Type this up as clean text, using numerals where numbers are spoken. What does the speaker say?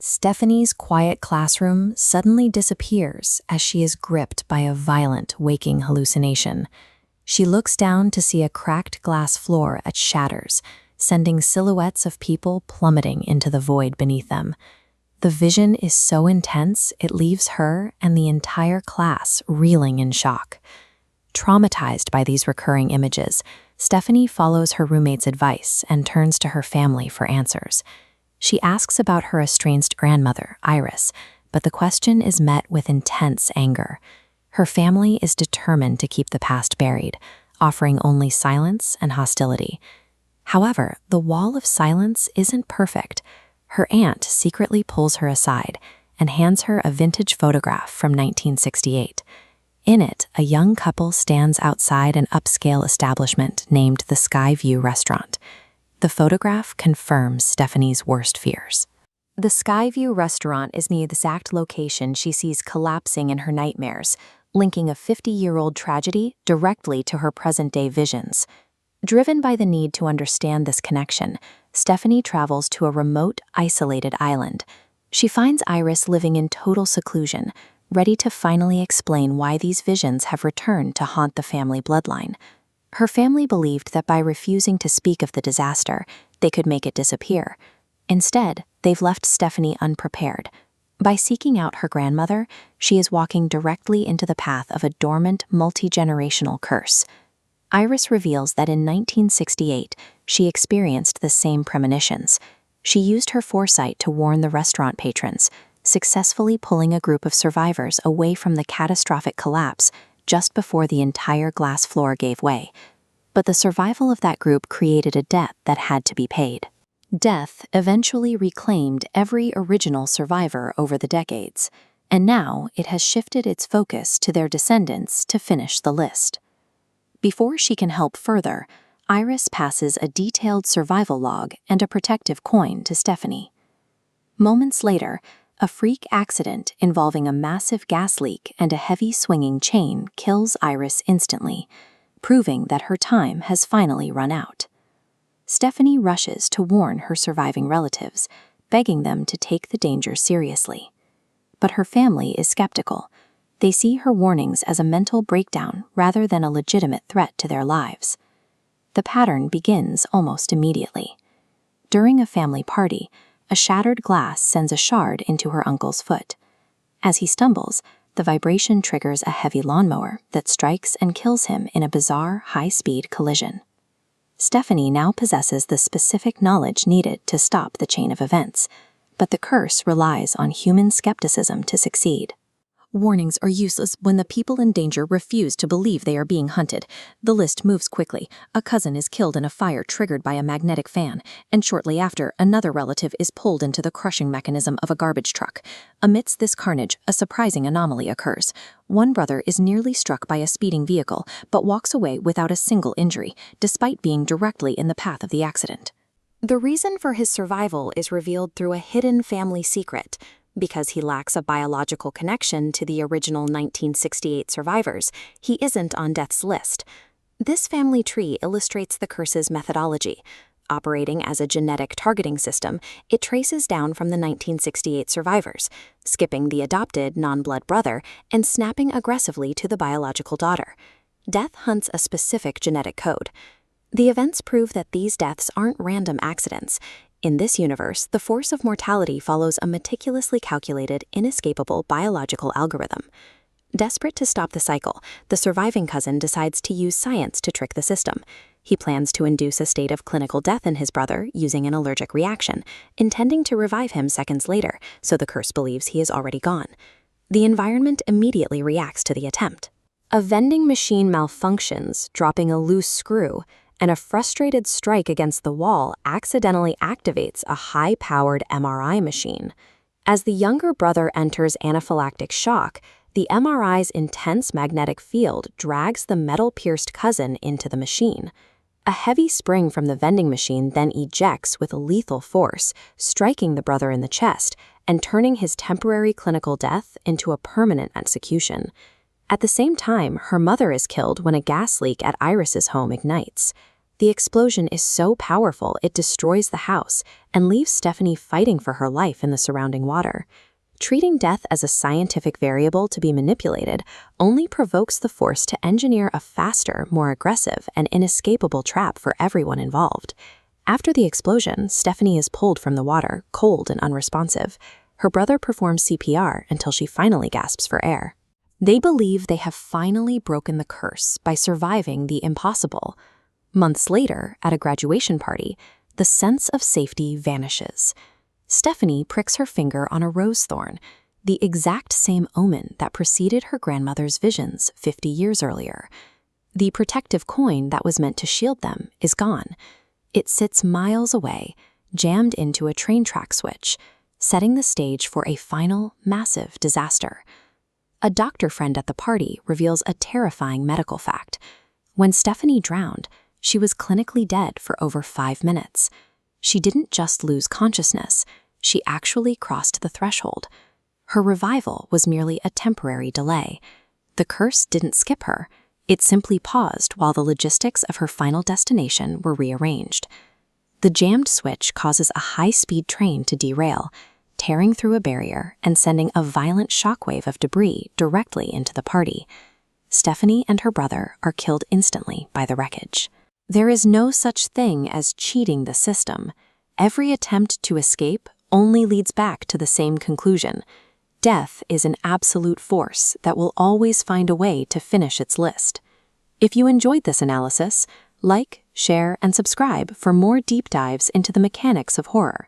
Stephanie's quiet classroom suddenly disappears as she is gripped by a violent waking hallucination. She looks down to see a cracked glass floor that shatters, sending silhouettes of people plummeting into the void beneath them. The vision is so intense it leaves her and the entire class reeling in shock. Traumatized by these recurring images, Stephanie follows her roommate's advice and turns to her family for answers. She asks about her estranged grandmother, Iris, but the question is met with intense anger. Her family is determined to keep the past buried, offering only silence and hostility. However, the wall of silence isn't perfect. Her aunt secretly pulls her aside and hands her a vintage photograph from 1968. In it, a young couple stands outside an upscale establishment named the Skyview Restaurant. The photograph confirms Stephanie's worst fears. The Skyview restaurant is the exact location she sees collapsing in her nightmares, linking a 50-year-old tragedy directly to her present-day visions. Driven by the need to understand this connection, Stephanie travels to a remote, isolated island. She finds Iris living in total seclusion, ready to finally explain why these visions have returned to haunt the family bloodline. Her family believed that by refusing to speak of the disaster, they could make it disappear. Instead, they've left Stephanie unprepared. By seeking out her grandmother, she is walking directly into the path of a dormant, multi-generational curse. Iris reveals that in 1968, she experienced the same premonitions. She used her foresight to warn the restaurant patrons, successfully pulling a group of survivors away from the catastrophic collapse just before the entire glass floor gave way. But the survival of that group created a debt that had to be paid. Death eventually reclaimed every original survivor over the decades, and now it has shifted its focus to their descendants to finish the list. Before she can help further, Iris passes a detailed survival log and a protective coin to Stephanie. Moments later, a freak accident involving a massive gas leak and a heavy swinging chain kills Iris instantly, proving that her time has finally run out. Stephanie rushes to warn her surviving relatives, begging them to take the danger seriously. But her family is skeptical. They see her warnings as a mental breakdown rather than a legitimate threat to their lives. The pattern begins almost immediately. During a family party, a shattered glass sends a shard into her uncle's foot. As he stumbles, the vibration triggers a heavy lawnmower that strikes and kills him in a bizarre, high-speed collision. Stephanie now possesses the specific knowledge needed to stop the chain of events, but the curse relies on human skepticism to succeed. Warnings are useless when the people in danger refuse to believe they are being hunted. The list moves quickly. A cousin is killed in a fire triggered by a magnetic fan, and shortly after, another relative is pulled into the crushing mechanism of a garbage truck. Amidst this carnage, a surprising anomaly occurs. One brother is nearly struck by a speeding vehicle, but walks away without a single injury, despite being directly in the path of the accident. The reason for his survival is revealed through a hidden family secret. Because he lacks a biological connection to the original 1968 survivors, he isn't on death's list. This family tree illustrates the curse's methodology. Operating as a genetic targeting system, it traces down from the 1968 survivors, skipping the adopted non-blood brother and snapping aggressively to the biological daughter. Death hunts a specific genetic code. The events prove that these deaths aren't random accidents. In this universe, the force of mortality follows a meticulously calculated, inescapable biological algorithm. Desperate to stop the cycle, the surviving cousin decides to use science to trick the system. He plans to induce a state of clinical death in his brother using an allergic reaction, intending to revive him seconds later, so the curse believes he is already gone. The environment immediately reacts to the attempt. A vending machine malfunctions, dropping a loose screw, and a frustrated strike against the wall accidentally activates a high-powered MRI machine. As the younger brother enters anaphylactic shock, the MRI's intense magnetic field drags the metal-pierced cousin into the machine. A heavy spring from the vending machine then ejects with lethal force, striking the brother in the chest and turning his temporary clinical death into a permanent execution. At the same time, her mother is killed when a gas leak at Iris's home ignites. The explosion is so powerful it destroys the house and leaves Stephanie fighting for her life in the surrounding water. Treating death as a scientific variable to be manipulated only provokes the force to engineer a faster, more aggressive, and inescapable trap for everyone involved. After the explosion, Stephanie is pulled from the water, cold and unresponsive. Her brother performs CPR until she finally gasps for air. They believe they have finally broken the curse by surviving the impossible. Months later, at a graduation party, the sense of safety vanishes. Stephanie pricks her finger on a rose thorn, the exact same omen that preceded her grandmother's visions 50 years earlier. The protective coin that was meant to shield them is gone. It sits miles away, jammed into a train track switch, setting the stage for a final, massive disaster. A doctor friend at the party reveals a terrifying medical fact. When Stephanie drowned, she was clinically dead for over 5 minutes. She didn't just lose consciousness, she actually crossed the threshold. Her revival was merely a temporary delay. The curse didn't skip her. It simply paused while the logistics of her final destination were rearranged. The jammed switch causes a high-speed train to derail, tearing through a barrier and sending a violent shockwave of debris directly into the party. Stephanie and her brother are killed instantly by the wreckage. There is no such thing as cheating the system. Every attempt to escape only leads back to the same conclusion. Death is an absolute force that will always find a way to finish its list. If you enjoyed this analysis, like, share, and subscribe for more deep dives into the mechanics of horror.